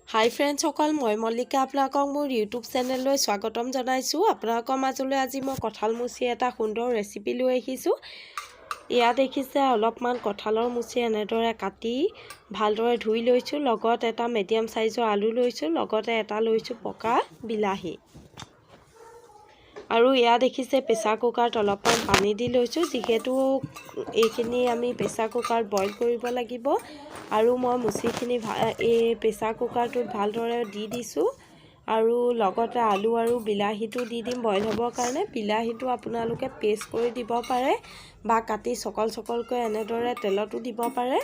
হাই ফ্ৰেণ্ডসকল, মই মল্লিকা আপোনালোকক মোৰ ইউটিউব চেনেললৈ স্বাগতম জনাইছোঁ। আপোনালোকৰ মাজলৈ আজি মই কঁঠাল মুচি এটা সুন্দৰ ৰেচিপি লৈ আহিছোঁ। ইয়াত দেখিছে অলপমান কঁঠালৰ মুচি এনেদৰে কাটি ভালদৰে ধুই লৈছোঁ। লগত এটা মিডিয়াম সাইজৰ আলু লৈছোঁ, লগতে এটা লৈছোঁ পকা বিলাহী। আৰু ইয়াত দেখিছে প্ৰেছাৰ কুকাৰত অলপমান পানী দি লৈছোঁ, যিহেতু এইখিনি আমি প্ৰেছাৰ কুকাৰত বইল কৰিব লাগিব। আৰু মই মুচিখিনি এই প্ৰেছাৰ কুকাৰটোত ভালদৰে দি দিছোঁ। আৰু লগতে আলু আৰু বিলাহীটো দি দিম বইল হ'বৰ কাৰণে। বিলাহীটো আপোনালোকে পেষ্ট কৰি দিব পাৰে বা কাটি চকলকৈ এনেদৰে তেলতো দিব পাৰে।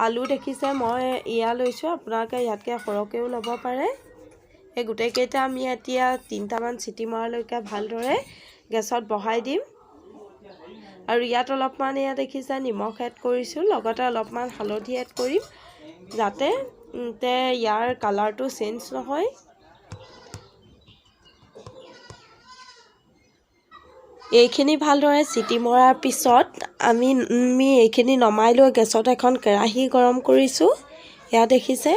আলু দেখিছে মই এয়া লৈছোঁ, আপোনালোকে ইয়াতকৈ সৰহকৈও ল'ব পাৰে। এই গোটেইকেইটা আমি এতিয়া 3টামান চিটি মৰালৈকে ভালদৰে গেছত বহাই দিম। আৰু ইয়াত অলপমান দেখিছে নিমখ এড কৰিছোঁ, লগতে অলপমান হালধি এড কৰিম, যাতে ইয়াৰ কালাৰটো চেঞ্জ নহয়। এইখিনি ভালদৰে চিটি মৰাৰ পিছত আমি এইখিনি নমাই লৈ গেছত এখন কেৰাহী গৰম কৰিছোঁ। এয়া দেখিছে।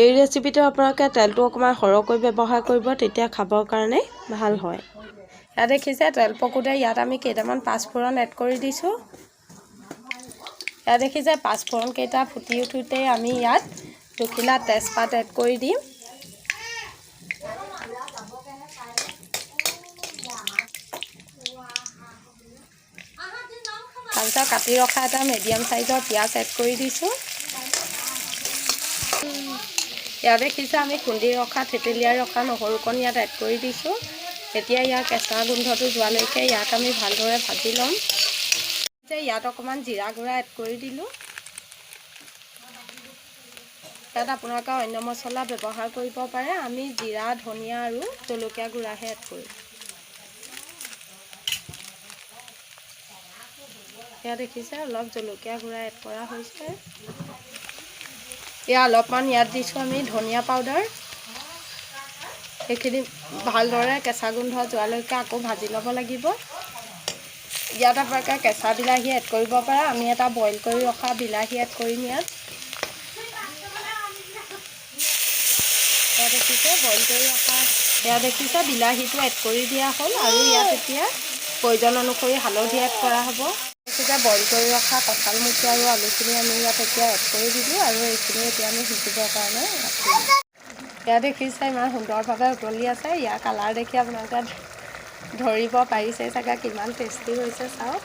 এই ৰেচিপিটো আপোনালোকে তেলটো অকণমান সৰহকৈ ব্যৱহাৰ কৰিব, তেতিয়া খাবৰ কাৰণে ভাল হয়। ইয়াত দেখিছে তেল পকোতে ইয়াত আমি কেইটামান পাঁচফোৰণ এড কৰি দিছোঁ। ইয়াত দেখিছে পাঁচফোৰণ কেইটা ফুটি উঠোঁতে আমি ইয়াত দুখিলা তেজপাত এড কৰি দিম। তাৰপিছত কাটি ৰখা এটা মিডিয়াম সাইজৰ পিঁয়াজ এড কৰি দিছোঁ। ইয়াত দেখিছে আমি খুন্দি ৰখা থেতেলিয়াই ৰখা নহৰুকণ ইয়াত এড কৰি দিছোঁ। এতিয়া ইয়াৰ কেঁচা গোন্ধটো যোৱালৈকে ইয়াক আমি ভালদৰে ভাজি ল'ম। ইয়াত অকণমান জিৰা গুড়া এড কৰি দিলোঁ। ইয়াত আপোনালোকে অন্য মছলা ব্যৱহাৰ কৰিব পাৰে, আমি জিৰা, ধনিয়া আৰু জলকীয়া গুড়াহে এড কৰিম। ইয়াত দেখিছে অলপ জলকীয়া গুড়া এড কৰা হৈছে। অলপমান ইয়াত দিছোঁ আমি ধনিয়া পাউডাৰ। এইখিনি ভালদৰে কেঁচা গোন্ধ যোৱালৈকে আকৌ ভাজি ল'ব লাগিব। ইয়াত আপোনালোকে কেঁচা বিলাহী এড কৰিব পাৰে, আমি এটা বইল কৰি ৰখা বিলাহী এড কৰিম ইয়াত। দেখিছে বইল কৰি ৰখা দেখিছে বিলাহীটো এড কৰি দিয়া হ'ল। আৰু ইয়াত এতিয়া প্ৰয়োজন অনুসৰি হালধি এড কৰা হ'ব। দেখিছে বইল কৰি ৰখা কঁঠাল মুচি আৰু আলুখিনি আমি ইয়াত এতিয়া এড কৰি দিলোঁ। আৰু এইখিনি এতিয়া আমি সিজিবৰ কাৰণে ৰাখিম। ইয়াত দেখিছে ইমান সুন্দৰভাৱে উতলি আছে। ইয়াৰ কালাৰ দেখি আপোনালোকে ধৰিব পাৰিছে চাগে কিমান টেষ্টি হৈছে, চাওক।